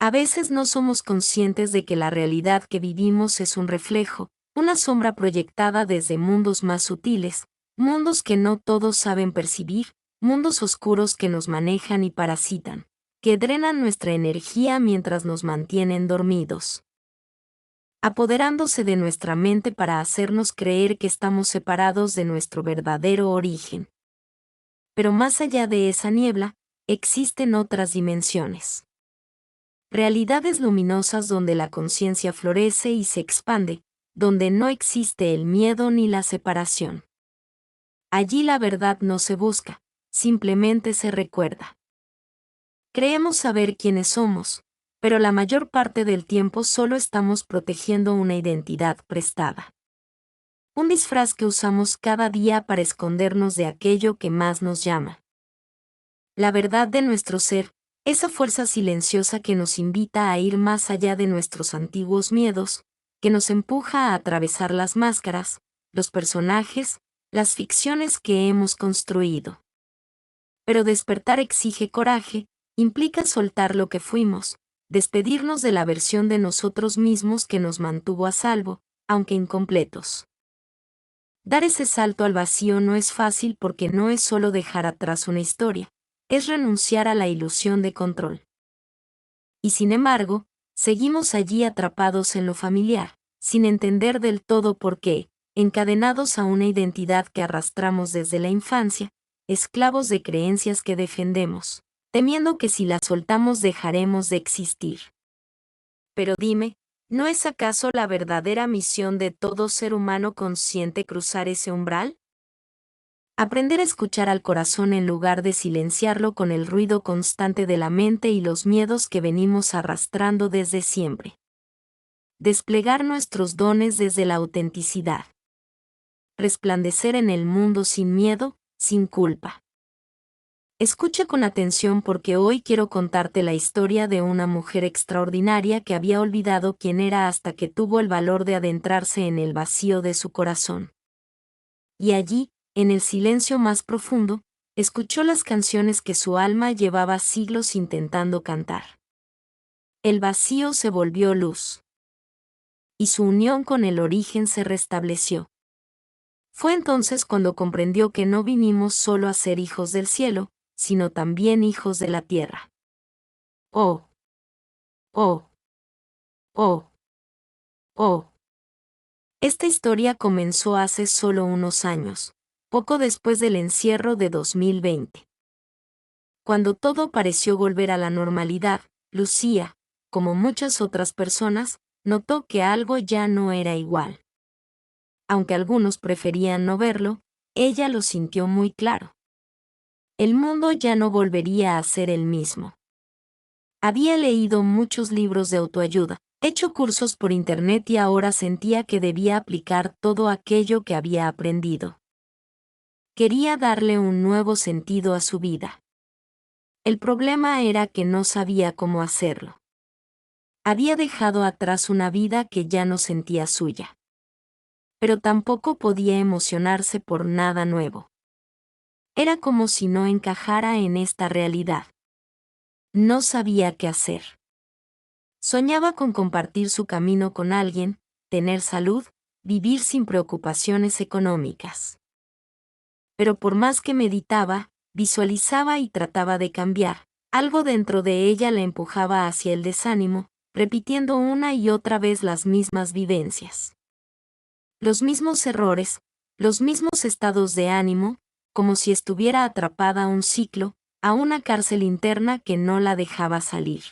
A veces no somos conscientes de que la realidad que vivimos es un reflejo, una sombra proyectada desde mundos más sutiles, mundos que no todos saben percibir, mundos oscuros que nos manejan y parasitan, que drenan nuestra energía mientras nos mantienen dormidos, apoderándose de nuestra mente para hacernos creer que estamos separados de nuestro verdadero origen. Pero más allá de esa niebla, existen otras dimensiones. Realidades luminosas donde la conciencia florece y se expande, donde no existe el miedo ni la separación. Allí la verdad no se busca, simplemente se recuerda. Creemos saber quiénes somos, pero la mayor parte del tiempo solo estamos protegiendo una identidad prestada. Un disfraz que usamos cada día para escondernos de aquello que más nos llama. La verdad de nuestro ser, esa fuerza silenciosa que nos invita a ir más allá de nuestros antiguos miedos, que nos empuja a atravesar las máscaras, los personajes, las ficciones que hemos construido. Pero despertar exige coraje, implica soltar lo que fuimos, despedirnos de la versión de nosotros mismos que nos mantuvo a salvo, aunque incompletos. Dar ese salto al vacío no es fácil porque no es solo dejar atrás una historia, es renunciar a la ilusión de control. Y sin embargo, seguimos allí atrapados en lo familiar, sin entender del todo por qué, encadenados a una identidad que arrastramos desde la infancia, esclavos de creencias que defendemos, temiendo que si las soltamos dejaremos de existir. Pero dime, ¿no es acaso la verdadera misión de todo ser humano consciente cruzar ese umbral? Aprender a escuchar al corazón en lugar de silenciarlo con el ruido constante de la mente y los miedos que venimos arrastrando desde siempre. Desplegar nuestros dones desde la autenticidad. Resplandecer en el mundo sin miedo, sin culpa. Escucha con atención porque hoy quiero contarte la historia de una mujer extraordinaria que había olvidado quién era hasta que tuvo el valor de adentrarse en el vacío de su corazón. Y allí, en el silencio más profundo, escuchó las canciones que su alma llevaba siglos intentando cantar. El vacío se volvió luz. Y su unión con el origen se restableció. Fue entonces cuando comprendió que no vinimos solo a ser hijos del cielo, sino también hijos de la tierra. Oh, oh, oh, oh. Esta historia comenzó hace solo unos años, poco después del encierro de 2020. Cuando todo pareció volver a la normalidad, Lucía, como muchas otras personas, notó que algo ya no era igual. Aunque algunos preferían no verlo, ella lo sintió muy claro. El mundo ya no volvería a ser el mismo. Había leído muchos libros de autoayuda, hecho cursos por internet y ahora sentía que debía aplicar todo aquello que había aprendido. Quería darle un nuevo sentido a su vida. El problema era que no sabía cómo hacerlo. Había dejado atrás una vida que ya no sentía suya. Pero tampoco podía emocionarse por nada nuevo. Era como si no encajara en esta realidad. No sabía qué hacer. Soñaba con compartir su camino con alguien, tener salud, vivir sin preocupaciones económicas. Pero por más que meditaba, visualizaba y trataba de cambiar, algo dentro de ella la empujaba hacia el desánimo, repitiendo una y otra vez las mismas vivencias. Los mismos errores, los mismos estados de ánimo, como si estuviera atrapada a un ciclo, a una cárcel interna que no la dejaba salir.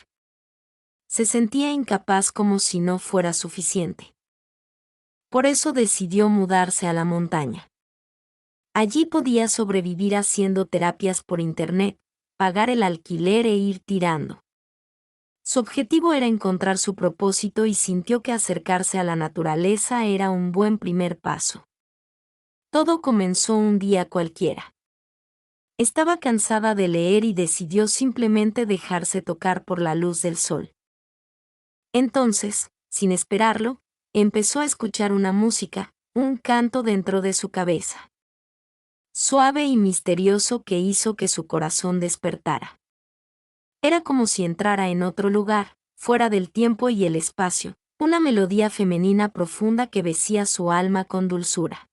Se sentía incapaz como si no fuera suficiente. Por eso decidió mudarse a la montaña. Allí podía sobrevivir haciendo terapias por internet, pagar el alquiler e ir tirando. Su objetivo era encontrar su propósito y sintió que acercarse a la naturaleza era un buen primer paso. Todo comenzó un día cualquiera. Estaba cansada de leer y decidió simplemente dejarse tocar por la luz del sol. Entonces, sin esperarlo, empezó a escuchar una música, un canto dentro de su cabeza. Suave y misterioso que hizo que su corazón despertara. Era como si entrara en otro lugar, fuera del tiempo y el espacio, una melodía femenina profunda que besía su alma con dulzura.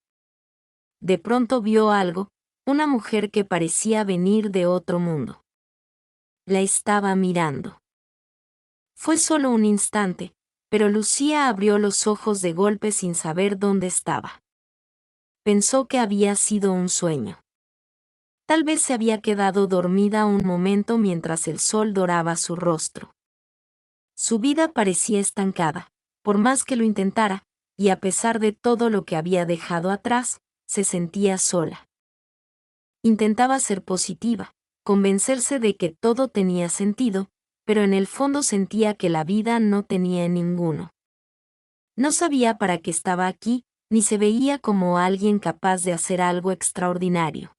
De pronto vio algo, una mujer que parecía venir de otro mundo. La estaba mirando. Fue solo un instante, pero Lucía abrió los ojos de golpe sin saber dónde estaba. Pensó que había sido un sueño. Tal vez se había quedado dormida un momento mientras el sol doraba su rostro. Su vida parecía estancada, por más que lo intentara, y a pesar de todo lo que había dejado atrás, se sentía sola. Intentaba ser positiva, convencerse de que todo tenía sentido, pero en el fondo sentía que la vida no tenía ninguno. No sabía para qué estaba aquí, ni se veía como alguien capaz de hacer algo extraordinario.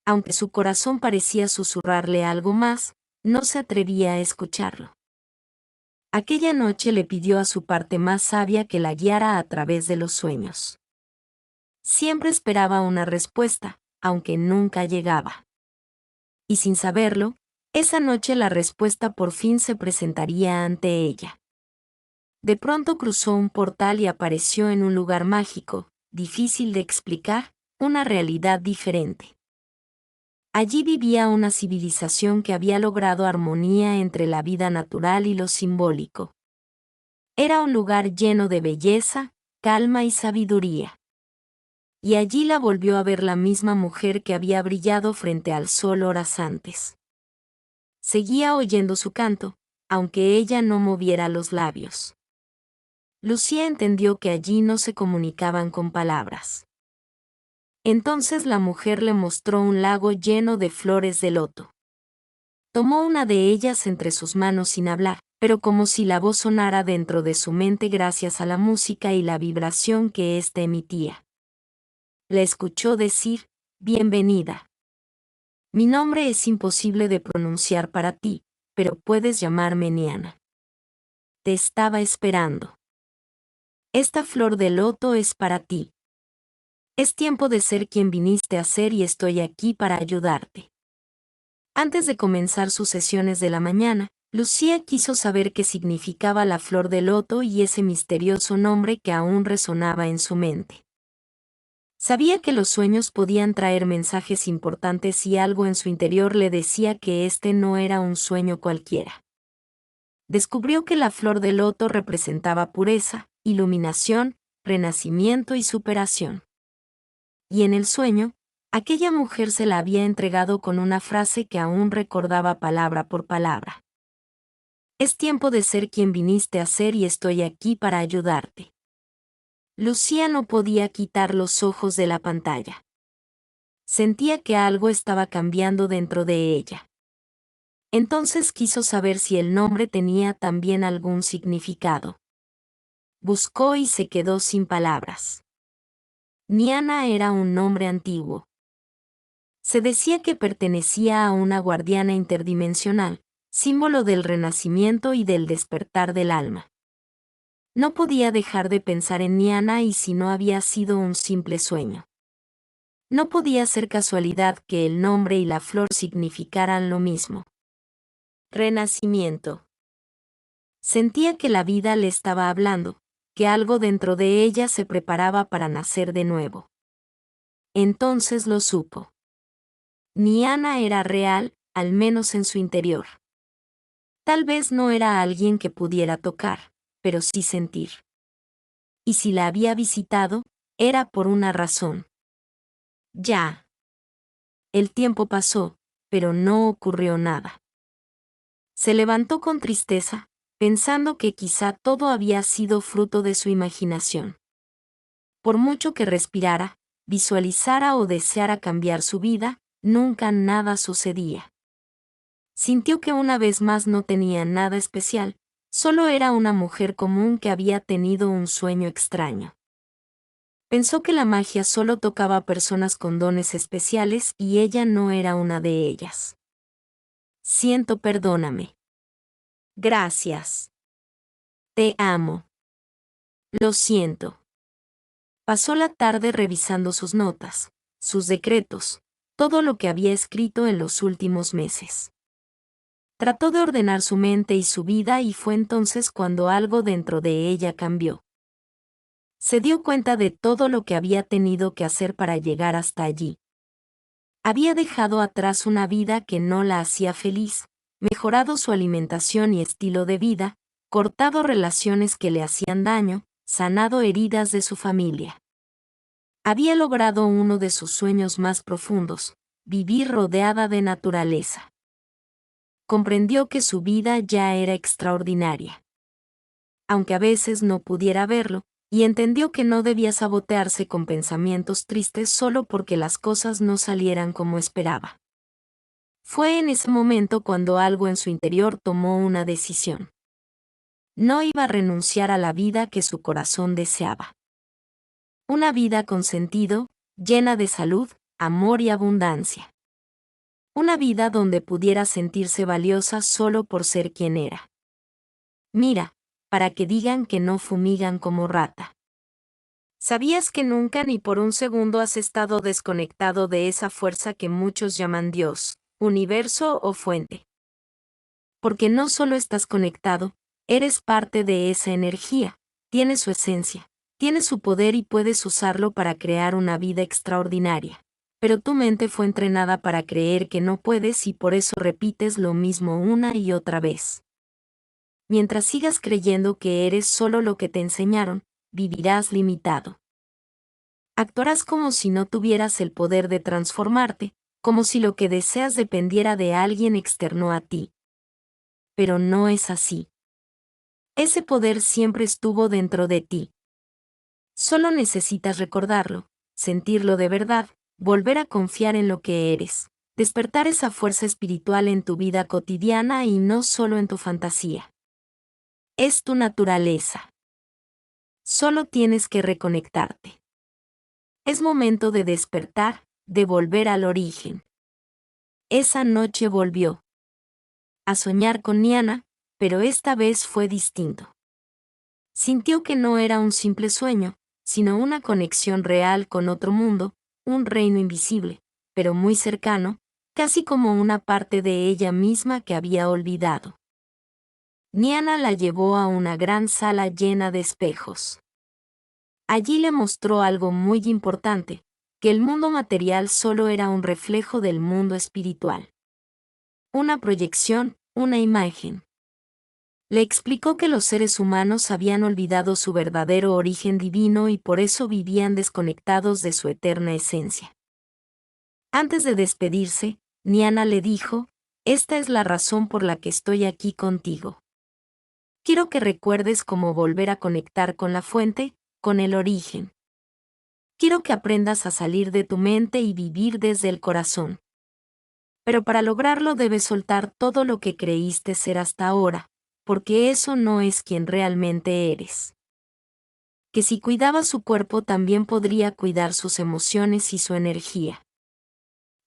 Aunque su corazón parecía susurrarle algo más, no se atrevía a escucharlo. Aquella noche le pidió a su parte más sabia que la guiara a través de los sueños. Siempre esperaba una respuesta, aunque nunca llegaba. Y sin saberlo, esa noche la respuesta por fin se presentaría ante ella. De pronto cruzó un portal y apareció en un lugar mágico, difícil de explicar, una realidad diferente. Allí vivía una civilización que había logrado armonía entre la vida natural y lo simbólico. Era un lugar lleno de belleza, calma y sabiduría. Y allí la volvió a ver la misma mujer que había brillado frente al sol horas antes. Seguía oyendo su canto, aunque ella no moviera los labios. Lucía entendió que allí no se comunicaban con palabras. Entonces la mujer le mostró un lago lleno de flores de loto. Tomó una de ellas entre sus manos sin hablar, pero como si la voz sonara dentro de su mente gracias a la música y la vibración que ésta emitía. La escuchó decir, «Bienvenida. Mi nombre es imposible de pronunciar para ti, pero puedes llamarme Niana. Te estaba esperando. Esta flor de loto es para ti. Es tiempo de ser quien viniste a ser y estoy aquí para ayudarte». Antes de comenzar sus sesiones de la mañana, Lucía quiso saber qué significaba la flor de loto y ese misterioso nombre que aún resonaba en su mente. Sabía que los sueños podían traer mensajes importantes y algo en su interior le decía que este no era un sueño cualquiera. Descubrió que la flor de loto representaba pureza, iluminación, renacimiento y superación. Y en el sueño, aquella mujer se la había entregado con una frase que aún recordaba palabra por palabra. Es tiempo de ser quien viniste a ser y estoy aquí para ayudarte. Lucía no podía quitar los ojos de la pantalla. Sentía que algo estaba cambiando dentro de ella. Entonces quiso saber si el nombre tenía también algún significado. Buscó y se quedó sin palabras. Niana era un nombre antiguo. Se decía que pertenecía a una guardiana interdimensional, símbolo del renacimiento y del despertar del alma. No podía dejar de pensar en Niana y si no había sido un simple sueño. No podía ser casualidad que el nombre y la flor significaran lo mismo. Renacimiento. Sentía que la vida le estaba hablando, que algo dentro de ella se preparaba para nacer de nuevo. Entonces lo supo. Niana era real, al menos en su interior. Tal vez no era alguien que pudiera tocar, pero sí sentir. Y si la había visitado, era por una razón. Ya. El tiempo pasó, pero no ocurrió nada. Se levantó con tristeza, pensando que quizá todo había sido fruto de su imaginación. Por mucho que respirara, visualizara o deseara cambiar su vida, nunca nada sucedía. Sintió que una vez más no tenía nada especial, solo era una mujer común que había tenido un sueño extraño. Pensó que la magia solo tocaba a personas con dones especiales y ella no era una de ellas. Siento, perdóname. Gracias. Te amo. Lo siento. Pasó la tarde revisando sus notas, sus decretos, todo lo que había escrito en los últimos meses. Trató de ordenar su mente y su vida y fue entonces cuando algo dentro de ella cambió. Se dio cuenta de todo lo que había tenido que hacer para llegar hasta allí. Había dejado atrás una vida que no la hacía feliz, mejorado su alimentación y estilo de vida, cortado relaciones que le hacían daño, sanado heridas de su familia. Había logrado uno de sus sueños más profundos, vivir rodeada de naturaleza. Comprendió que su vida ya era extraordinaria. Aunque a veces no pudiera verlo, y entendió que no debía sabotearse con pensamientos tristes solo porque las cosas no salieran como esperaba. Fue en ese momento cuando algo en su interior tomó una decisión. No iba a renunciar a la vida que su corazón deseaba. Una vida con sentido, llena de salud, amor y abundancia. Una vida donde pudiera sentirse valiosa solo por ser quien era. Mira, para que digan que no fumigan como rata. ¿Sabías que nunca ni por un segundo has estado desconectado de esa fuerza que muchos llaman Dios, universo o fuente? Porque no solo estás conectado, eres parte de esa energía, tienes su esencia, tienes su poder y puedes usarlo para crear una vida extraordinaria. Pero tu mente fue entrenada para creer que no puedes y por eso repites lo mismo una y otra vez. Mientras sigas creyendo que eres solo lo que te enseñaron, vivirás limitado. Actuarás como si no tuvieras el poder de transformarte, como si lo que deseas dependiera de alguien externo a ti. Pero no es así. Ese poder siempre estuvo dentro de ti. Solo necesitas recordarlo, sentirlo de verdad, volver a confiar en lo que eres, despertar esa fuerza espiritual en tu vida cotidiana y no solo en tu fantasía. Es tu naturaleza. Solo tienes que reconectarte. Es momento de despertar, de volver al origen. Esa noche volvió a soñar con Niana, pero esta vez fue distinto. Sintió que no era un simple sueño, sino una conexión real con otro mundo, un reino invisible, pero muy cercano, casi como una parte de ella misma que había olvidado. Niana la llevó a una gran sala llena de espejos. Allí le mostró algo muy importante, que el mundo material solo era un reflejo del mundo espiritual. Una proyección, una imagen. Le explicó que los seres humanos habían olvidado su verdadero origen divino y por eso vivían desconectados de su eterna esencia. Antes de despedirse, Niana le dijo, «Esta es la razón por la que estoy aquí contigo. Quiero que recuerdes cómo volver a conectar con la fuente, con el origen. Quiero que aprendas a salir de tu mente y vivir desde el corazón. Pero para lograrlo debes soltar todo lo que creíste ser hasta ahora, porque eso no es quien realmente eres. Que si cuidaba su cuerpo también podría cuidar sus emociones y su energía.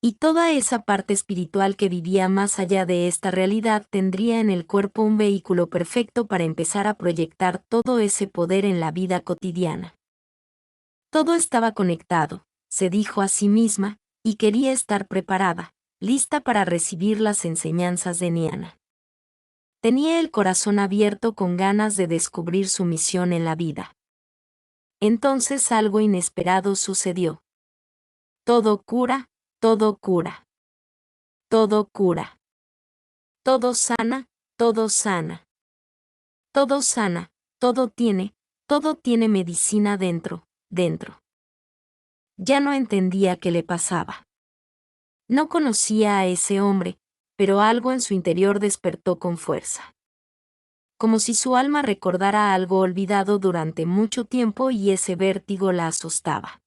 Y toda esa parte espiritual que vivía más allá de esta realidad tendría en el cuerpo un vehículo perfecto para empezar a proyectar todo ese poder en la vida cotidiana. Todo estaba conectado, se dijo a sí misma, y quería estar preparada, lista para recibir las enseñanzas de Niana. Tenía el corazón abierto con ganas de descubrir su misión en la vida. Entonces algo inesperado sucedió. Todo cura, todo cura. Todo cura. Todo sana, todo sana. Todo sana, todo tiene medicina dentro, dentro. Ya no entendía qué le pasaba. No conocía a ese hombre, pero algo en su interior despertó con fuerza. Como si su alma recordara algo olvidado durante mucho tiempo y ese vértigo la asustaba.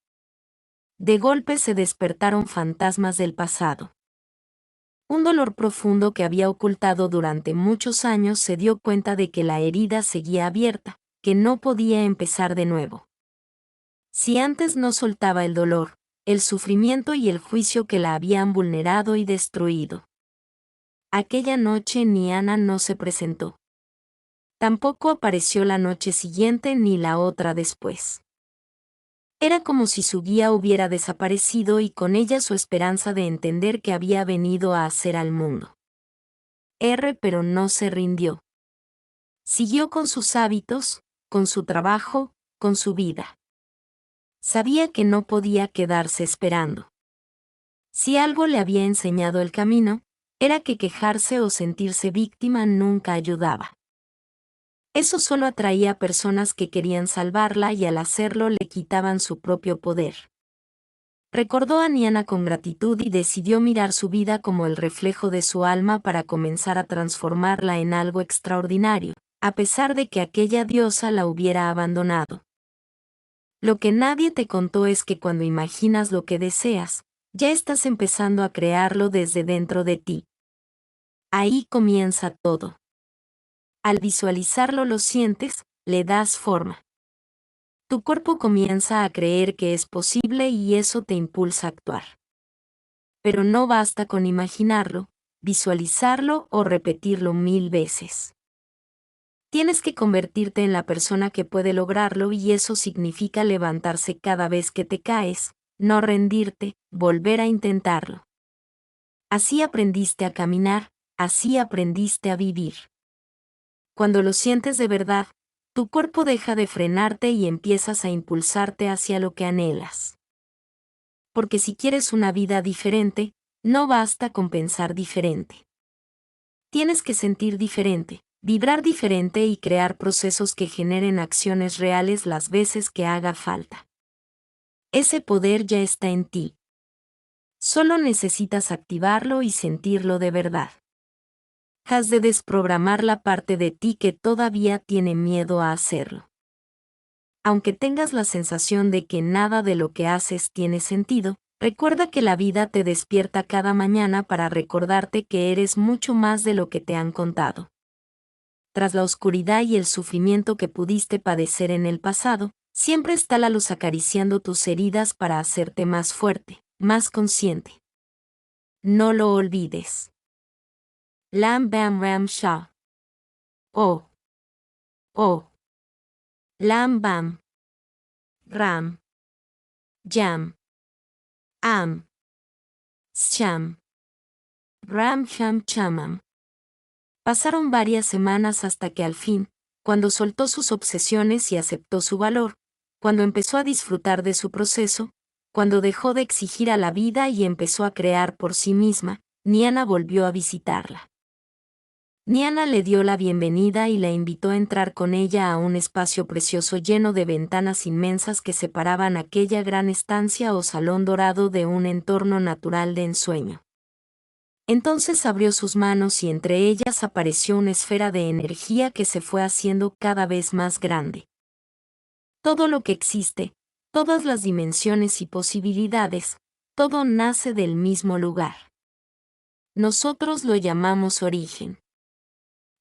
De golpe se despertaron fantasmas del pasado. Un dolor profundo que había ocultado durante muchos años se dio cuenta de que la herida seguía abierta, que no podía empezar de nuevo. Si antes no soltaba el dolor, el sufrimiento y el juicio que la habían vulnerado y destruido. Aquella noche Niana no se presentó. Tampoco apareció la noche siguiente ni la otra después. Era como si su guía hubiera desaparecido y con ella su esperanza de entender qué había venido a hacer al mundo. pero no se rindió. Siguió con sus hábitos, con su trabajo, con su vida. Sabía que no podía quedarse esperando. Si algo le había enseñado el camino, era que quejarse o sentirse víctima nunca ayudaba. Eso solo atraía a personas que querían salvarla y al hacerlo le quitaban su propio poder. Recordó a Niana con gratitud y decidió mirar su vida como el reflejo de su alma para comenzar a transformarla en algo extraordinario, a pesar de que aquella diosa la hubiera abandonado. Lo que nadie te contó es que cuando imaginas lo que deseas, ya estás empezando a crearlo desde dentro de ti. Ahí comienza todo. Al visualizarlo lo sientes, le das forma. Tu cuerpo comienza a creer que es posible y eso te impulsa a actuar. Pero no basta con imaginarlo, visualizarlo o repetirlo 1000 veces. Tienes que convertirte en la persona que puede lograrlo y eso significa levantarse cada vez que te caes, no rendirte, volver a intentarlo. Así aprendiste a caminar, así aprendiste a vivir. Cuando lo sientes de verdad, tu cuerpo deja de frenarte y empiezas a impulsarte hacia lo que anhelas. Porque si quieres una vida diferente, no basta con pensar diferente. Tienes que sentir diferente, vibrar diferente y crear procesos que generen acciones reales las veces que haga falta. Ese poder ya está en ti. Solo necesitas activarlo y sentirlo de verdad. Has de desprogramar la parte de ti que todavía tiene miedo a hacerlo. Aunque tengas la sensación de que nada de lo que haces tiene sentido, recuerda que la vida te despierta cada mañana para recordarte que eres mucho más de lo que te han contado. Tras la oscuridad y el sufrimiento que pudiste padecer en el pasado, siempre está la luz acariciando tus heridas para hacerte más fuerte, más consciente. No lo olvides. Lam Bam Ram Shah. Oh. Oh. Lam Bam. Ram. Jam. Am. Sham. Ram Sham Chamam. Pasaron varias semanas hasta que al fin, cuando soltó sus obsesiones y aceptó su valor, cuando empezó a disfrutar de su proceso, cuando dejó de exigir a la vida y empezó a crear por sí misma, Niana volvió a visitarla. Niana le dio la bienvenida y la invitó a entrar con ella a un espacio precioso lleno de ventanas inmensas que separaban aquella gran estancia o salón dorado de un entorno natural de ensueño. Entonces abrió sus manos y entre ellas apareció una esfera de energía que se fue haciendo cada vez más grande. Todo lo que existe, todas las dimensiones y posibilidades, todo nace del mismo lugar. Nosotros lo llamamos origen.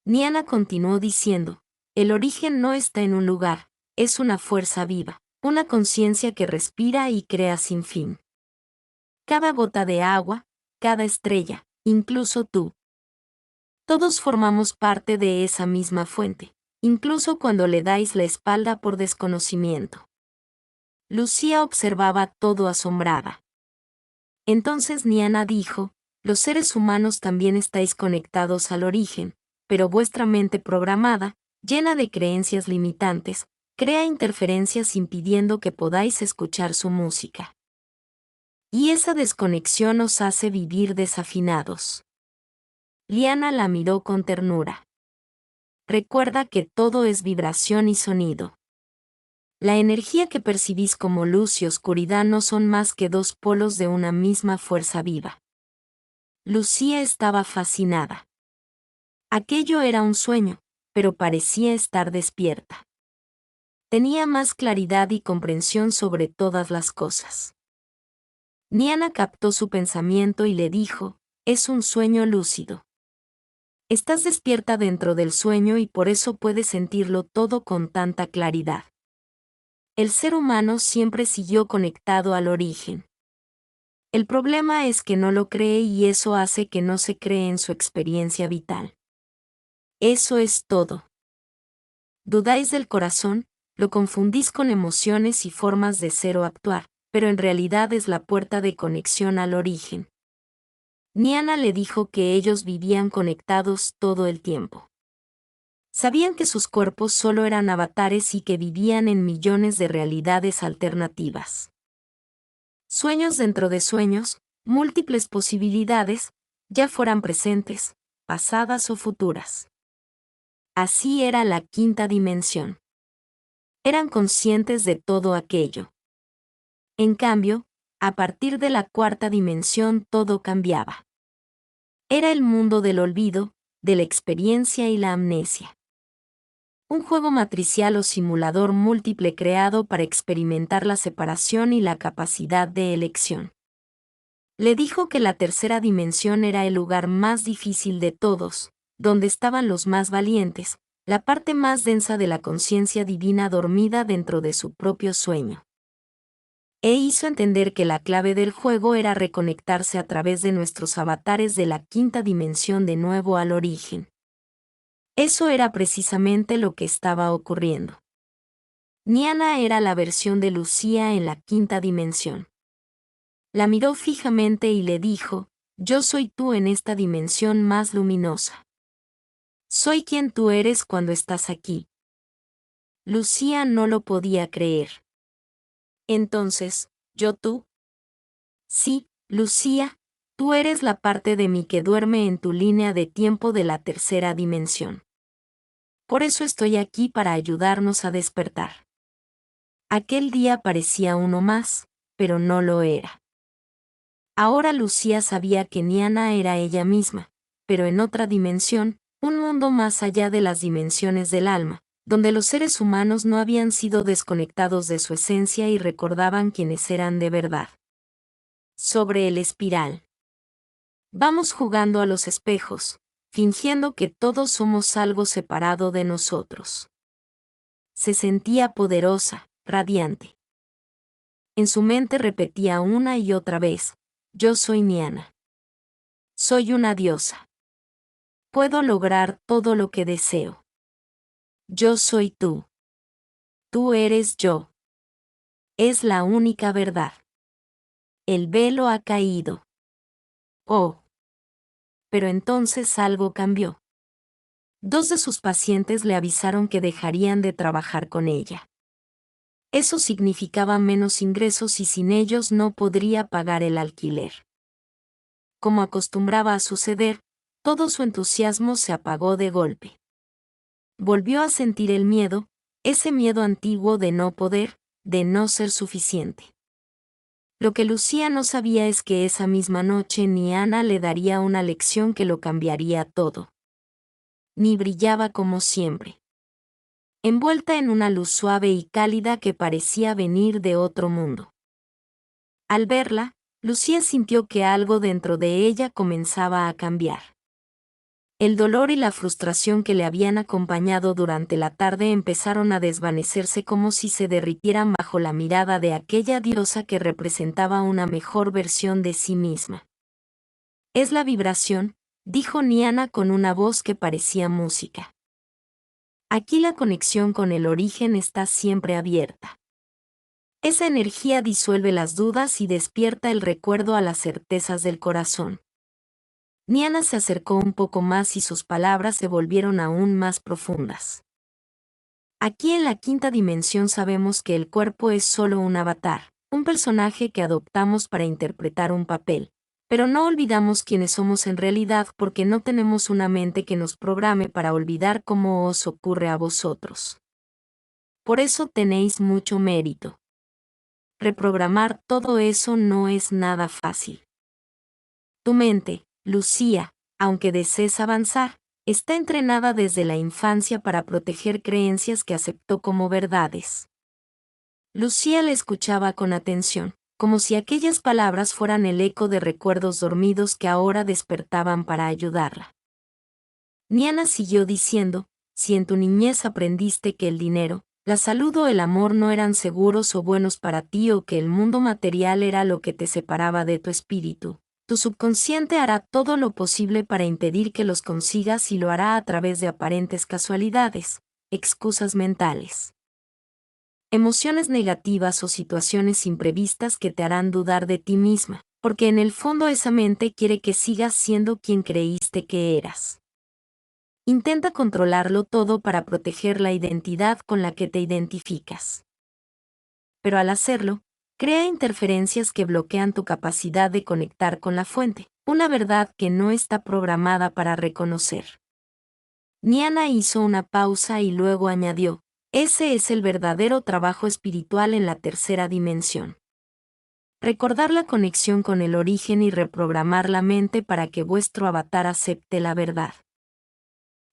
Niana continuó diciendo, el origen no está en un lugar, es una fuerza viva, una conciencia que respira y crea sin fin. Cada gota de agua, cada estrella, incluso tú. Todos formamos parte de esa misma fuente, incluso cuando le dais la espalda por desconocimiento. Lucía observaba todo asombrada. Entonces Niana dijo, los seres humanos también estáis conectados al origen, pero vuestra mente programada, llena de creencias limitantes, crea interferencias impidiendo que podáis escuchar su música. Y esa desconexión os hace vivir desafinados. Liana la miró con ternura. Recuerda que todo es vibración y sonido. La energía que percibís como luz y oscuridad no son más que dos polos de una misma fuerza viva. Lucía estaba fascinada. Aquello era un sueño, pero parecía estar despierta. Tenía más claridad y comprensión sobre todas las cosas. Niana captó su pensamiento y le dijo, es un sueño lúcido. Estás despierta dentro del sueño y por eso puedes sentirlo todo con tanta claridad. El ser humano siempre siguió conectado al origen. El problema es que no lo cree y eso hace que no se cree en su experiencia vital. Eso es todo. Dudáis del corazón, lo confundís con emociones y formas de ser o actuar, pero en realidad es la puerta de conexión al origen. Niana le dijo que ellos vivían conectados todo el tiempo. Sabían que sus cuerpos solo eran avatares y que vivían en millones de realidades alternativas. Sueños dentro de sueños, múltiples posibilidades, ya fueran presentes, pasadas o futuras. Así era la quinta dimensión. Eran conscientes de todo aquello. En cambio, a partir de la cuarta dimensión todo cambiaba. Era el mundo del olvido, de la experiencia y la amnesia. Un juego matricial o simulador múltiple creado para experimentar la separación y la capacidad de elección. Le dijo que la tercera dimensión era el lugar más difícil de todos, donde estaban los más valientes, la parte más densa de la conciencia divina dormida dentro de su propio sueño. E hizo entender que la clave del juego era reconectarse a través de nuestros avatares de la quinta dimensión de nuevo al origen. Eso era precisamente lo que estaba ocurriendo. Niana era la versión de Lucía en la quinta dimensión. La miró fijamente y le dijo, yo soy tú en esta dimensión más luminosa. Soy quien tú eres cuando estás aquí. Lucía no lo podía creer. Entonces, ¿yo tú? Sí, Lucía, tú eres la parte de mí que duerme en tu línea de tiempo de la tercera dimensión. Por eso estoy aquí para ayudarnos a despertar. Aquel día parecía uno más, pero no lo era. Ahora Lucía sabía que Niana era ella misma, pero en otra dimensión, un mundo más allá de las dimensiones del alma, donde los seres humanos no habían sido desconectados de su esencia y recordaban quiénes eran de verdad. Sobre el espiral. Vamos jugando a los espejos, fingiendo que todos somos algo separado de nosotros. Se sentía poderosa, radiante. En su mente repetía una y otra vez, yo soy Niana. Soy una diosa. Puedo lograr todo lo que deseo. Yo soy tú. Tú eres yo. Es la única verdad. El velo ha caído. Oh. Pero entonces algo cambió. Dos de sus pacientes le avisaron que dejarían de trabajar con ella. Eso significaba menos ingresos y sin ellos no podría pagar el alquiler. Como acostumbraba a suceder, todo su entusiasmo se apagó de golpe. Volvió a sentir el miedo, ese miedo antiguo de no poder, de no ser suficiente. Lo que Lucía no sabía es que esa misma noche Niana le daría una lección que lo cambiaría todo. Ni brillaba como siempre. Envuelta en una luz suave y cálida que parecía venir de otro mundo. Al verla, Lucía sintió que algo dentro de ella comenzaba a cambiar. El dolor y la frustración que le habían acompañado durante la tarde empezaron a desvanecerse como si se derritieran bajo la mirada de aquella diosa que representaba una mejor versión de sí misma. Es la vibración, dijo Niana con una voz que parecía música. Aquí la conexión con el origen está siempre abierta. Esa energía disuelve las dudas y despierta el recuerdo a las certezas del corazón. Niana se acercó un poco más y sus palabras se volvieron aún más profundas. Aquí en la quinta dimensión sabemos que el cuerpo es solo un avatar, un personaje que adoptamos para interpretar un papel, pero no olvidamos quiénes somos en realidad porque no tenemos una mente que nos programe para olvidar cómo os ocurre a vosotros. Por eso tenéis mucho mérito. Reprogramar todo eso no es nada fácil. Tu mente, Lucía, aunque desees avanzar, está entrenada desde la infancia para proteger creencias que aceptó como verdades. Lucía le escuchaba con atención, como si aquellas palabras fueran el eco de recuerdos dormidos que ahora despertaban para ayudarla. Niana siguió diciendo, si en tu niñez aprendiste que el dinero, la salud o el amor no eran seguros o buenos para ti o que el mundo material era lo que te separaba de tu espíritu, tu subconsciente hará todo lo posible para impedir que los consigas y lo hará a través de aparentes casualidades, excusas mentales. Emociones negativas o situaciones imprevistas que te harán dudar de ti misma, Porque en el fondo esa mente quiere que sigas siendo quien creíste que eras. Intenta controlarlo todo para proteger la identidad con la que te identificas. Pero al hacerlo, crea interferencias que bloquean tu capacidad de conectar con la fuente, una verdad que no está programada para reconocer. Niana hizo una pausa y luego añadió, ese es el verdadero trabajo espiritual en la tercera dimensión. Recordar la conexión con el origen y reprogramar la mente para que vuestro avatar acepte la verdad.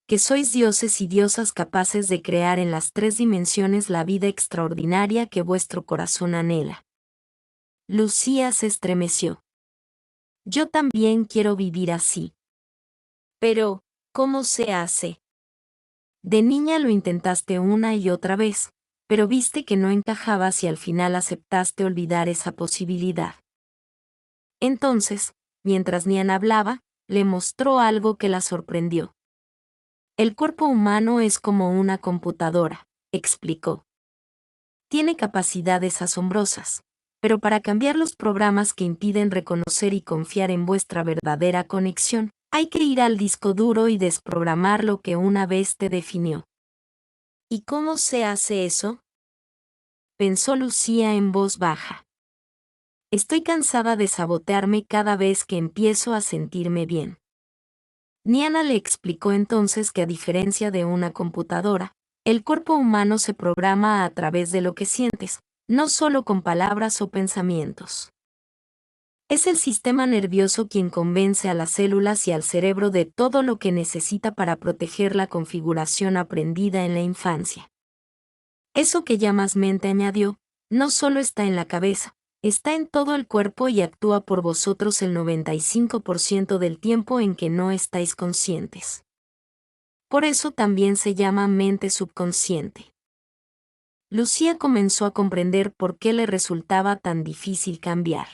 Que sois dioses y diosas capaces de crear en las tres dimensiones la vida extraordinaria que vuestro corazón anhela. Lucía se estremeció. Yo también quiero vivir así. Pero, ¿cómo se hace? De niña lo intentaste una y otra vez, pero viste que no encajabas y al final aceptaste olvidar esa posibilidad. Entonces, mientras Nian hablaba, le mostró algo que la sorprendió. El cuerpo humano es como una computadora, explicó. Tiene capacidades asombrosas, pero para cambiar los programas que impiden reconocer y confiar en vuestra verdadera conexión, hay que ir al disco duro y desprogramar lo que una vez te definió. ¿Y cómo se hace eso? Pensó Lucía en voz baja. Estoy cansada de sabotearme cada vez que empiezo a sentirme bien. Niana le explicó entonces que a diferencia de una computadora, el cuerpo humano se programa a través de lo que sientes, no solo con palabras o pensamientos. Es el sistema nervioso quien convence a las células y al cerebro de todo lo que necesita para proteger la configuración aprendida en la infancia. Eso que llamas mente, añadió, no solo está en la cabeza, está en todo el cuerpo y actúa por vosotros el 95% del tiempo en que no estáis conscientes. Por eso también se llama mente subconsciente. Lucía comenzó a comprender por qué le resultaba tan difícil cambiar.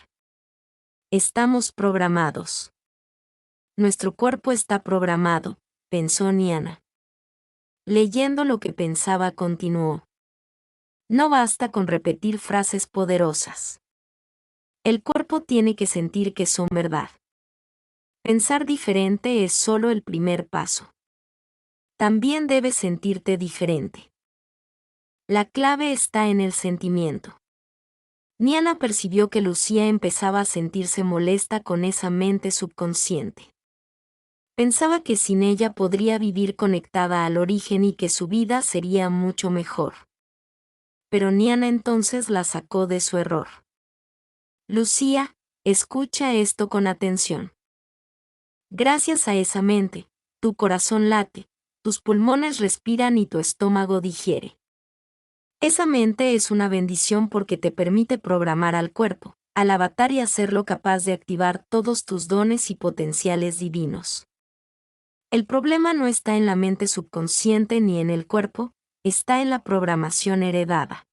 Estamos programados. Nuestro cuerpo está programado, pensó Niana. Leyendo lo que pensaba, continuó. No basta con repetir frases poderosas. El cuerpo tiene que sentir que son verdad. Pensar diferente es solo el primer paso. También debes sentirte diferente. La clave está en el sentimiento. Niana percibió que Lucía empezaba a sentirse molesta con esa mente subconsciente. Pensaba que sin ella podría vivir conectada al origen y que su vida sería mucho mejor. Pero Niana entonces la sacó de su error. Lucía, escucha esto con atención. Gracias a esa mente, tu corazón late, tus pulmones respiran y tu estómago digiere. Esa mente es una bendición porque te permite programar al cuerpo, al avatar y hacerlo capaz de activar todos tus dones y potenciales divinos. El problema no está en la mente subconsciente ni en el cuerpo, está en la programación heredada.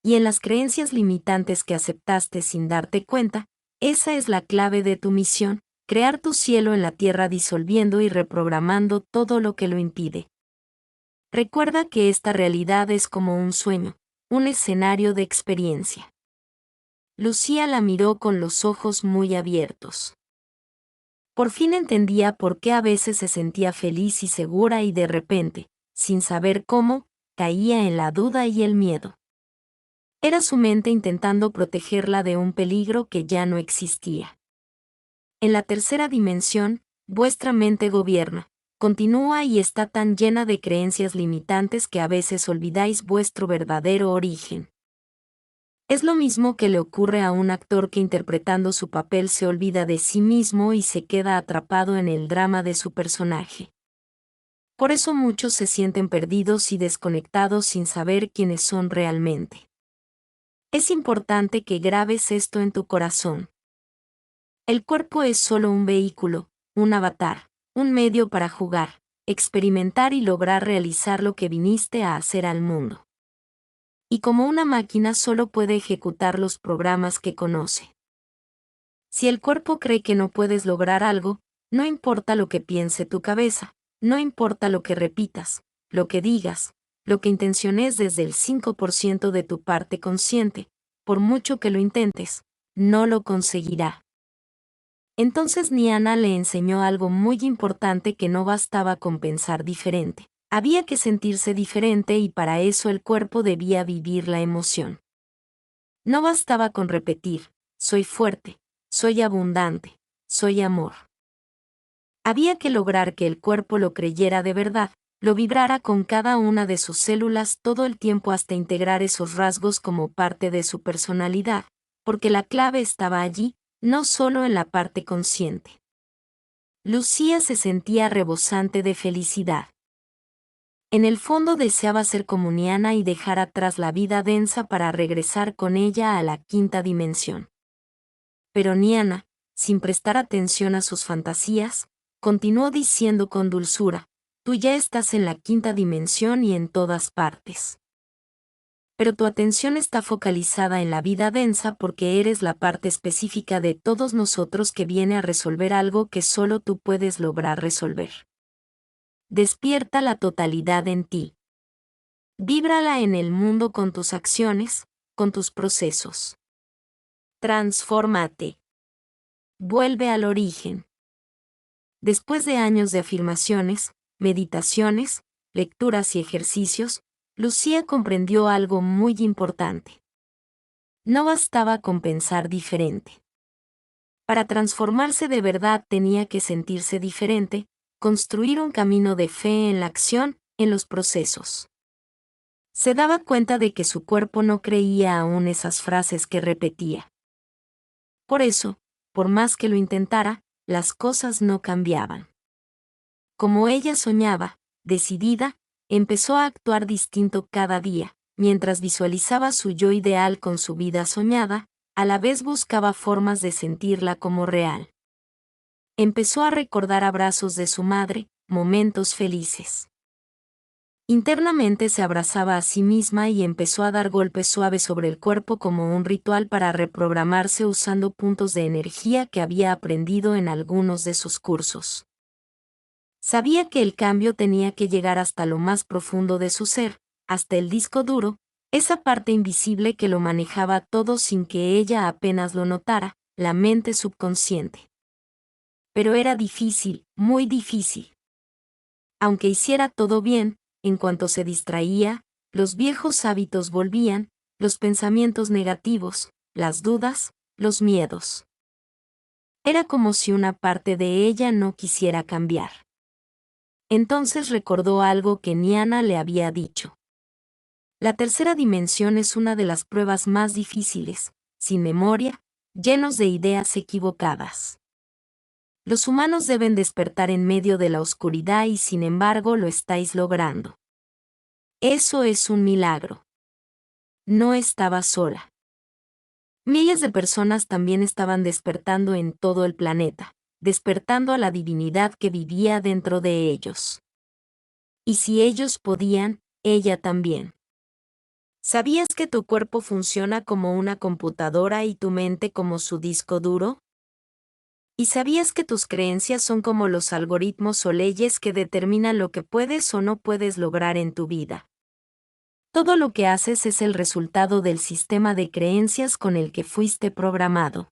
Y en las creencias limitantes que aceptaste sin darte cuenta, esa es la clave de tu misión, crear tu cielo en la tierra disolviendo y reprogramando todo lo que lo impide. Recuerda que esta realidad es como un sueño, un escenario de experiencia. Lucía la miró con los ojos muy abiertos. Por fin entendía por qué a veces se sentía feliz y segura y de repente, sin saber cómo, caía en la duda y el miedo. Era su mente intentando protegerla de un peligro que ya no existía. En la tercera dimensión, vuestra mente gobierna, continúa y está tan llena de creencias limitantes que a veces olvidáis vuestro verdadero origen. Es lo mismo que le ocurre a un actor que interpretando su papel se olvida de sí mismo y se queda atrapado en el drama de su personaje. Por eso muchos se sienten perdidos y desconectados sin saber quiénes son realmente. Es importante que grabes esto en tu corazón. El cuerpo es solo un vehículo, un avatar, un medio para jugar, experimentar y lograr realizar lo que viniste a hacer al mundo. Y como una máquina solo puede ejecutar los programas que conoce. Si el cuerpo cree que no puedes lograr algo, no importa lo que piense tu cabeza, no importa lo que repitas, lo que digas, lo que intenciones desde el 5% de tu parte consciente, por mucho que lo intentes, no lo conseguirá. Entonces Niana le enseñó algo muy importante, que no bastaba con pensar diferente. Había que sentirse diferente, y para eso el cuerpo debía vivir la emoción. No bastaba con repetir, soy fuerte, soy abundante, soy amor. Había que lograr que el cuerpo lo creyera de verdad, lo vibrara con cada una de sus células todo el tiempo, hasta integrar esos rasgos como parte de su personalidad, porque la clave estaba allí, no solo en la parte consciente. Lucía se sentía rebosante de felicidad. En el fondo deseaba ser como Niana y dejar atrás la vida densa para regresar con ella a la quinta dimensión. Pero Niana, sin prestar atención a sus fantasías, continuó diciendo con dulzura, tú ya estás en la quinta dimensión y en todas partes. Pero tu atención está focalizada en la vida densa, porque eres la parte específica de todos nosotros que viene a resolver algo que solo tú puedes lograr resolver. Despierta la totalidad en ti. Víbrala en el mundo con tus acciones, con tus procesos. Transfórmate. Vuelve al origen. Después de años de afirmaciones, meditaciones, lecturas y ejercicios, Lucía comprendió algo muy importante. No bastaba con pensar diferente. Para transformarse de verdad tenía que sentirse diferente, construir un camino de fe en la acción, en los procesos. Se daba cuenta de que su cuerpo no creía aún esas frases que repetía. Por eso, por más que lo intentara, las cosas no cambiaban. Como ella soñaba, decidida, empezó a actuar distinto cada día, mientras visualizaba su yo ideal con su vida soñada, a la vez buscaba formas de sentirla como real. Empezó a recordar abrazos de su madre, momentos felices. Internamente se abrazaba a sí misma y empezó a dar golpes suaves sobre el cuerpo como un ritual para reprogramarse, usando puntos de energía que había aprendido en algunos de sus cursos. Sabía que el cambio tenía que llegar hasta lo más profundo de su ser, hasta el disco duro, esa parte invisible que lo manejaba todo sin que ella apenas lo notara, la mente subconsciente. Pero era difícil, muy difícil. Aunque hiciera todo bien, en cuanto se distraía, los viejos hábitos volvían, los pensamientos negativos, las dudas, los miedos. Era como si una parte de ella no quisiera cambiar. Entonces recordó algo que Niana le había dicho. La tercera dimensión es una de las pruebas más difíciles, sin memoria, llenos de ideas equivocadas. Los humanos deben despertar en medio de la oscuridad y sin embargo lo estáis logrando. Eso es un milagro. No estaba sola. Miles de personas también estaban despertando en todo el planeta, despertando a la divinidad que vivía dentro de ellos. Y si ellos podían, ella también. ¿Sabías que tu cuerpo funciona como una computadora y tu mente como su disco duro? ¿Y sabías que tus creencias son como los algoritmos o leyes que determinan lo que puedes o no puedes lograr en tu vida? Todo lo que haces es el resultado del sistema de creencias con el que fuiste programado.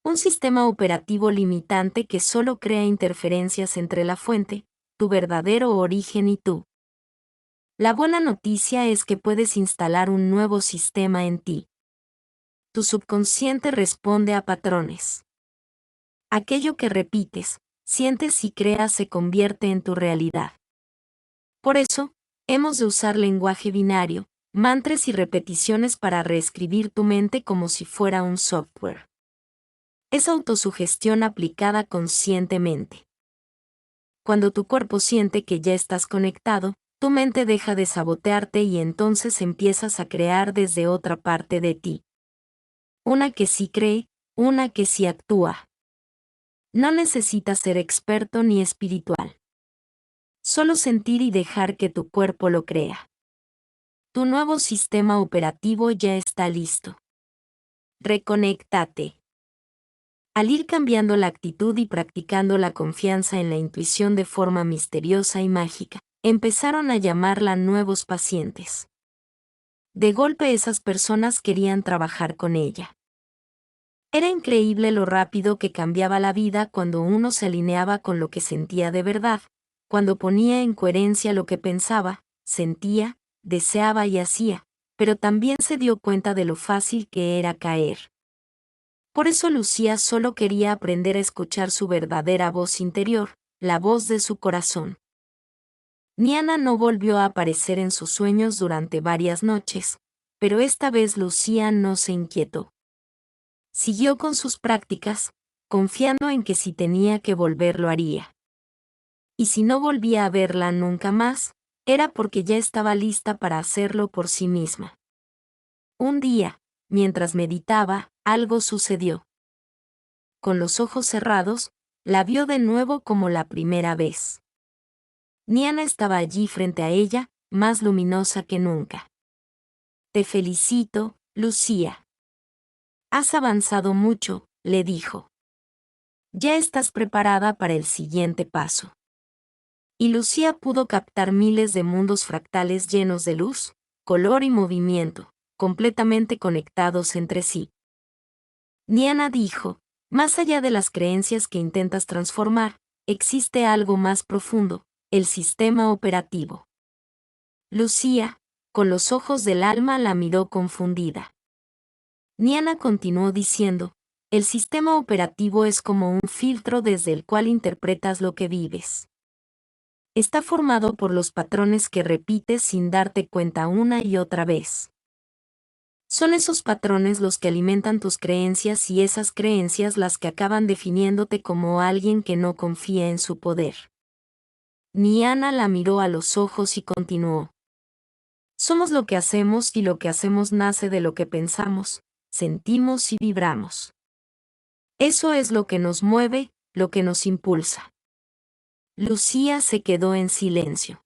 Un sistema operativo limitante que solo crea interferencias entre la fuente, tu verdadero origen y tú. La buena noticia es que puedes instalar un nuevo sistema en ti. Tu subconsciente responde a patrones. Aquello que repites, sientes y creas se convierte en tu realidad. Por eso, hemos de usar lenguaje binario, mantras y repeticiones para reescribir tu mente como si fuera un software. Es autosugestión aplicada conscientemente. Cuando tu cuerpo siente que ya estás conectado, tu mente deja de sabotearte y entonces empiezas a crear desde otra parte de ti. Una que sí cree, una que sí actúa. No necesitas ser experto ni espiritual. Solo sentir y dejar que tu cuerpo lo crea. Tu nuevo sistema operativo ya está listo. Reconéctate. Al ir cambiando la actitud y practicando la confianza en la intuición de forma misteriosa y mágica, empezaron a llamarla nuevos pacientes. De golpe esas personas querían trabajar con ella. Era increíble lo rápido que cambiaba la vida cuando uno se alineaba con lo que sentía de verdad, cuando ponía en coherencia lo que pensaba, sentía, deseaba y hacía, pero también se dio cuenta de lo fácil que era caer. Por eso Lucía solo quería aprender a escuchar su verdadera voz interior, la voz de su corazón. Niana no volvió a aparecer en sus sueños durante varias noches, pero esta vez Lucía no se inquietó. Siguió con sus prácticas, confiando en que si tenía que volver lo haría. Y si no volvía a verla nunca más, era porque ya estaba lista para hacerlo por sí misma. Un día, mientras meditaba, algo sucedió. Con los ojos cerrados, la vio de nuevo como la primera vez. Niana estaba allí frente a ella, más luminosa que nunca. Te felicito, Lucía. Has avanzado mucho, le dijo. Ya estás preparada para el siguiente paso. Y Lucía pudo captar miles de mundos fractales llenos de luz, color y movimiento, completamente conectados entre sí. Niana dijo, más allá de las creencias que intentas transformar, existe algo más profundo, el sistema operativo. Lucía, con los ojos del alma, la miró confundida. Niana continuó diciendo, el sistema operativo es como un filtro desde el cual interpretas lo que vives. Está formado por los patrones que repites sin darte cuenta una y otra vez. Son esos patrones los que alimentan tus creencias y esas creencias las que acaban definiéndote como alguien que no confía en su poder. Niana la miró a los ojos y continuó. Somos lo que hacemos y lo que hacemos nace de lo que pensamos, sentimos y vibramos. Eso es lo que nos mueve, lo que nos impulsa. Lucía se quedó en silencio.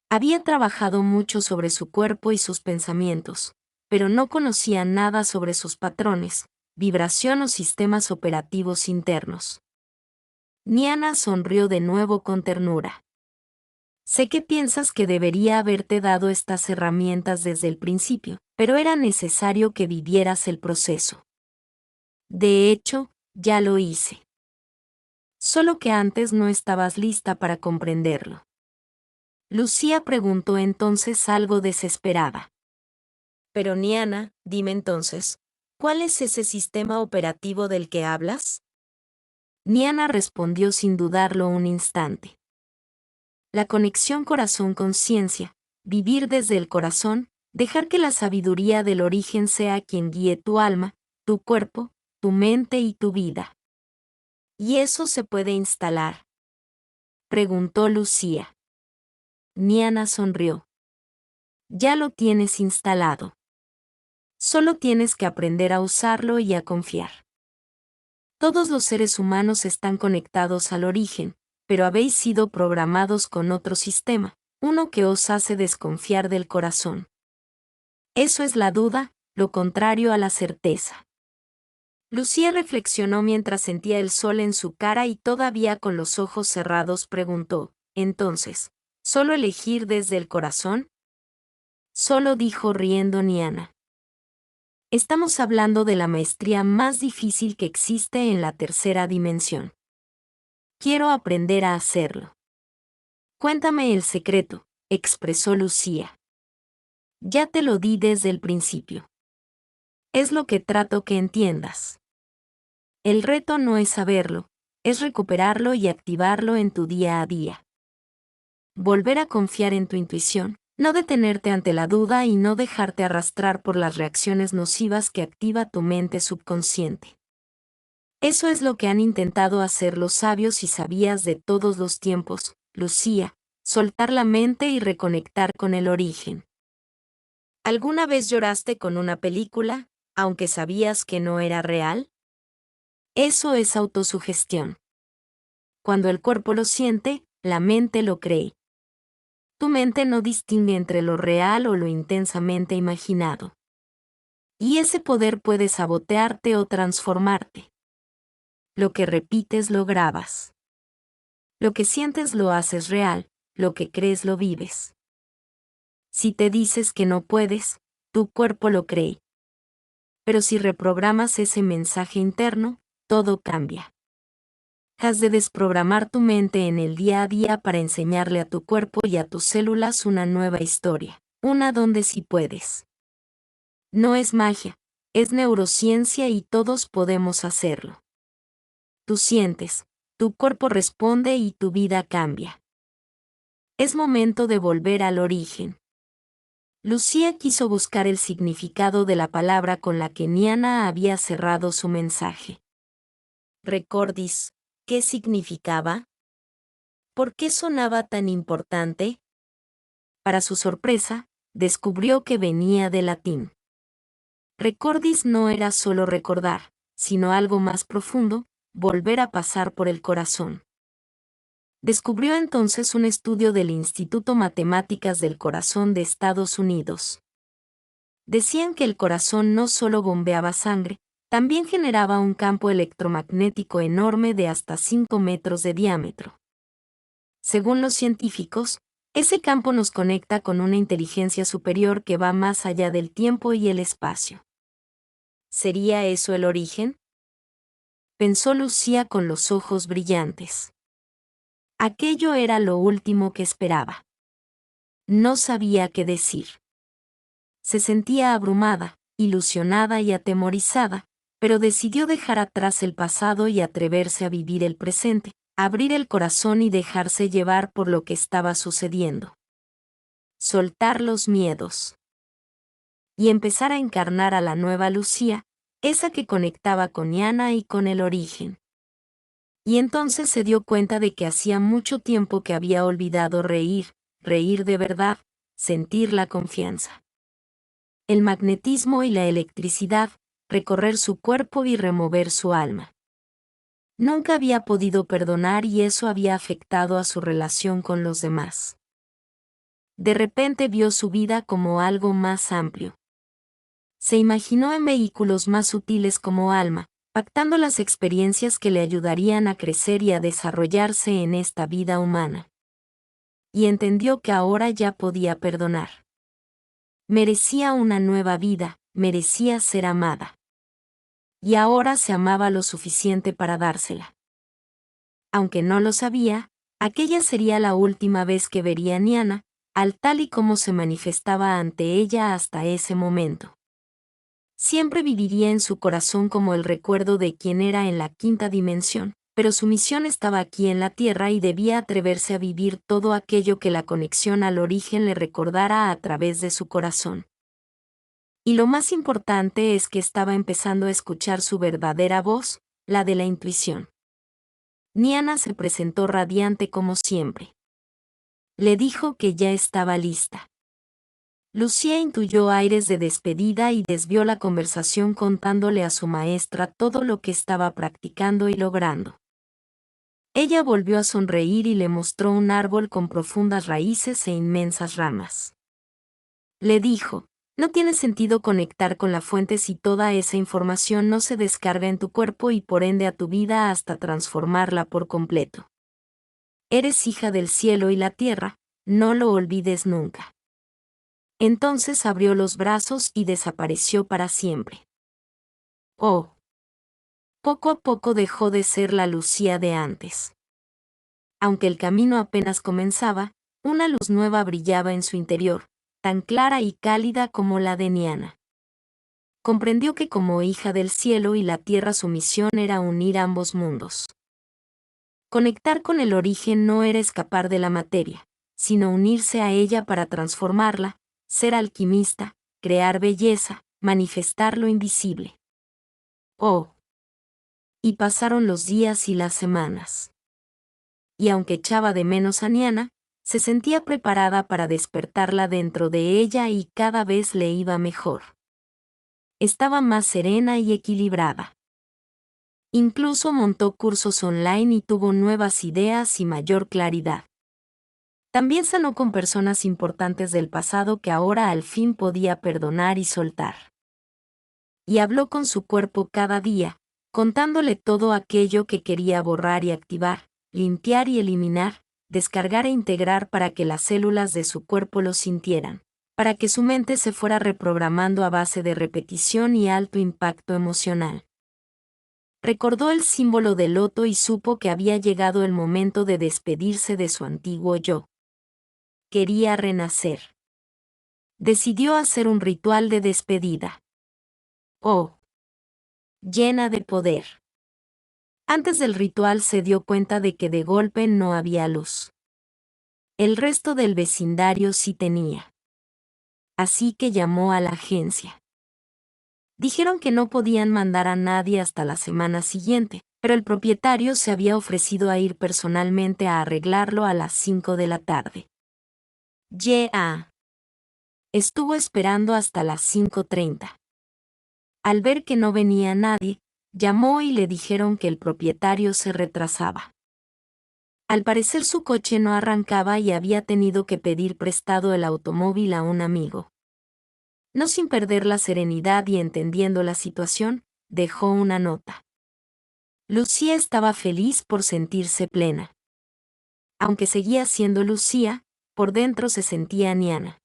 Había trabajado mucho sobre su cuerpo y sus pensamientos, pero no conocía nada sobre sus patrones, vibración o sistemas operativos internos. Niana sonrió de nuevo con ternura. Sé que piensas que debería haberte dado estas herramientas desde el principio, pero era necesario que vivieras el proceso. De hecho, ya lo hice. Solo que antes no estabas lista para comprenderlo. Lucía preguntó entonces algo desesperada. Pero Niana, dime entonces, ¿cuál es ese sistema operativo del que hablas? Niana respondió sin dudarlo un instante. La conexión corazón-conciencia, vivir desde el corazón, dejar que la sabiduría del origen sea quien guíe tu alma, tu cuerpo, tu mente y tu vida. ¿Y eso se puede instalar?, preguntó Lucía. Niana sonrió. Ya lo tienes instalado. Solo tienes que aprender a usarlo y a confiar. Todos los seres humanos están conectados al origen, pero habéis sido programados con otro sistema, uno que os hace desconfiar del corazón. Eso es la duda, lo contrario a la certeza. Lucía reflexionó mientras sentía el sol en su cara y todavía con los ojos cerrados preguntó, entonces, ¿solo elegir desde el corazón? Solo dijo riendo Niana. Estamos hablando de la maestría más difícil que existe en la tercera dimensión. Quiero aprender a hacerlo. Cuéntame el secreto, expresó Lucía. Ya te lo di desde el principio. Es lo que trato que entiendas. El reto no es saberlo, es recuperarlo y activarlo en tu día a día. Volver a confiar en tu intuición, no detenerte ante la duda y no dejarte arrastrar por las reacciones nocivas que activa tu mente subconsciente. Eso es lo que han intentado hacer los sabios y sabías de todos los tiempos, Lucía, soltar la mente y reconectar con el origen. ¿Alguna vez lloraste con una película, aunque sabías que no era real? Eso es autosugestión. Cuando el cuerpo lo siente, la mente lo cree. Tu mente no distingue entre lo real o lo intensamente imaginado. Y ese poder puede sabotearte o transformarte. Lo que repites lo grabas. Lo que sientes lo haces real, lo que crees lo vives. Si te dices que no puedes, tu cuerpo lo cree. pero si reprogramas ese mensaje interno, todo cambia. Has de desprogramar tu mente en el día a día para enseñarle a tu cuerpo y a tus células una nueva historia, una donde sí puedes. No es magia, es neurociencia y todos podemos hacerlo. Tú sientes, tu cuerpo responde y tu vida cambia. Es momento de volver al origen. Lucía quiso buscar el significado de la palabra con la que Niana había cerrado su mensaje. ¿Recordis qué significaba? ¿Por qué sonaba tan importante? Para su sorpresa, descubrió que venía del latín. Recordis no era solo recordar, sino algo más profundo, volver a pasar por el corazón. Descubrió entonces un estudio del Instituto Matemáticas del Corazón de Estados Unidos. Decían que el corazón no solo bombeaba sangre, también generaba un campo electromagnético enorme de hasta 5 metros de diámetro. Según los científicos, ese campo nos conecta con una inteligencia superior que va más allá del tiempo y el espacio. ¿Sería eso el origen? Pensó Lucía con los ojos brillantes. Aquello era lo último que esperaba. No sabía qué decir. Se sentía abrumada, ilusionada y atemorizada, pero decidió dejar atrás el pasado y atreverse a vivir el presente, abrir el corazón y dejarse llevar por lo que estaba sucediendo. Soltar los miedos. Y empezar a encarnar a la nueva Lucía, esa que conectaba con Niana y con el origen. Y entonces se dio cuenta de que hacía mucho tiempo que había olvidado reír, reír de verdad, sentir la confianza. El magnetismo y la electricidad, recorrer su cuerpo y remover su alma. Nunca había podido perdonar y eso había afectado a su relación con los demás. De repente vio su vida como algo más amplio. Se imaginó en vehículos más sutiles como alma, pactando las experiencias que le ayudarían a crecer y a desarrollarse en esta vida humana. Y entendió que ahora ya podía perdonar. Merecía una nueva vida, merecía ser amada. Y ahora se amaba lo suficiente para dársela. Aunque no lo sabía, aquella sería la última vez que vería a Niana, al tal y como se manifestaba ante ella hasta ese momento. Siempre viviría en su corazón como el recuerdo de quien era en la quinta dimensión, pero su misión estaba aquí en la Tierra y debía atreverse a vivir todo aquello que la conexión al origen le recordara a través de su corazón. Y lo más importante es que estaba empezando a escuchar su verdadera voz, la de la intuición. Niana se presentó radiante como siempre. Le dijo que ya estaba lista. Lucía intuyó aires de despedida y desvió la conversación contándole a su maestra todo lo que estaba practicando y logrando. Ella volvió a sonreír y le mostró un árbol con profundas raíces e inmensas ramas. Le dijo, no tiene sentido conectar con la fuente si toda esa información no se descarga en tu cuerpo y por ende a tu vida hasta transformarla por completo. Eres hija del cielo y la tierra, no lo olvides nunca. Entonces abrió los brazos y desapareció para siempre. Oh. Poco a poco dejó de ser la Lucía de antes. Aunque el camino apenas comenzaba, una luz nueva brillaba en su interior, tan clara y cálida como la de Niana. Comprendió que como hija del cielo y la tierra su misión era unir ambos mundos. Conectar con el origen no era escapar de la materia, sino unirse a ella para transformarla, ser alquimista, crear belleza, manifestar lo invisible. Oh. Y pasaron los días y las semanas. Y aunque echaba de menos a Niana, se sentía preparada para despertarla dentro de ella y cada vez le iba mejor. Estaba más serena y equilibrada. Incluso montó cursos online y tuvo nuevas ideas y mayor claridad. También sanó con personas importantes del pasado que ahora al fin podía perdonar y soltar. Y habló con su cuerpo cada día, contándole todo aquello que quería borrar y activar, limpiar y eliminar, descargar e integrar para que las células de su cuerpo lo sintieran, para que su mente se fuera reprogramando a base de repetición y alto impacto emocional. Recordó el símbolo del loto y supo que había llegado el momento de despedirse de su antiguo yo. Quería renacer. Decidió hacer un ritual de despedida. Oh, llena de poder. Antes del ritual se dio cuenta de que de golpe no había luz. El resto del vecindario sí tenía. Así que llamó a la agencia. Dijeron que no podían mandar a nadie hasta la semana siguiente, pero el propietario se había ofrecido a ir personalmente a arreglarlo a las 5 de la tarde. Estuvo esperando hasta las 5:30. Al ver que no venía nadie, llamó y le dijeron que el propietario se retrasaba. Al parecer su coche no arrancaba y había tenido que pedir prestado el automóvil a un amigo. No sin perder la serenidad y entendiendo la situación, dejó una nota. Lucía estaba feliz por sentirse plena. Aunque seguía siendo Lucía, por dentro se sentía Niana.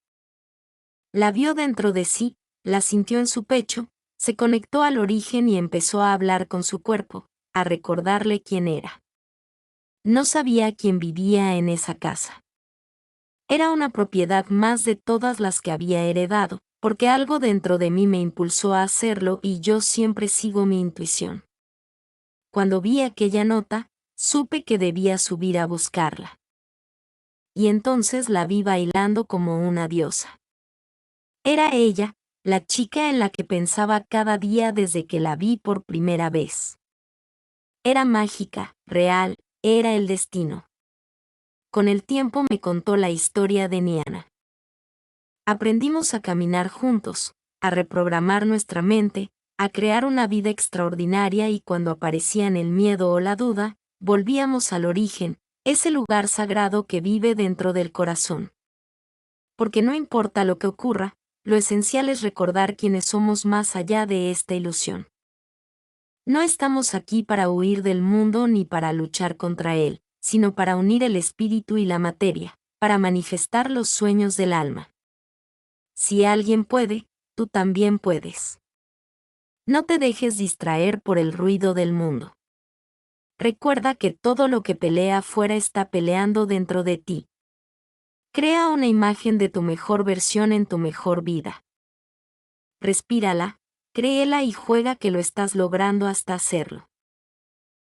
La vio dentro de sí, la sintió en su pecho, se conectó al origen y empezó a hablar con su cuerpo, a recordarle quién era. No sabía quién vivía en esa casa. Era una propiedad más de todas las que había heredado, porque algo dentro de mí me impulsó a hacerlo y yo siempre sigo mi intuición. Cuando vi aquella nota, supe que debía subir a buscarla. Y entonces la vi bailando como una diosa. Era ella, la chica en la que pensaba cada día desde que la vi por primera vez. Era mágica, real, era el destino. Con el tiempo me contó la historia de Niana. Aprendimos a caminar juntos, a reprogramar nuestra mente, a crear una vida extraordinaria y cuando aparecían el miedo o la duda, volvíamos al origen, ese lugar sagrado que vive dentro del corazón. Porque no importa lo que ocurra, lo esencial es recordar quiénes somos más allá de esta ilusión. No estamos aquí para huir del mundo ni para luchar contra él, sino para unir el espíritu y la materia, para manifestar los sueños del alma. Si alguien puede, tú también puedes. No te dejes distraer por el ruido del mundo. Recuerda que todo lo que pelea afuera está peleando dentro de ti. Crea una imagen de tu mejor versión en tu mejor vida. Respírala, créela y juega que lo estás logrando hasta hacerlo.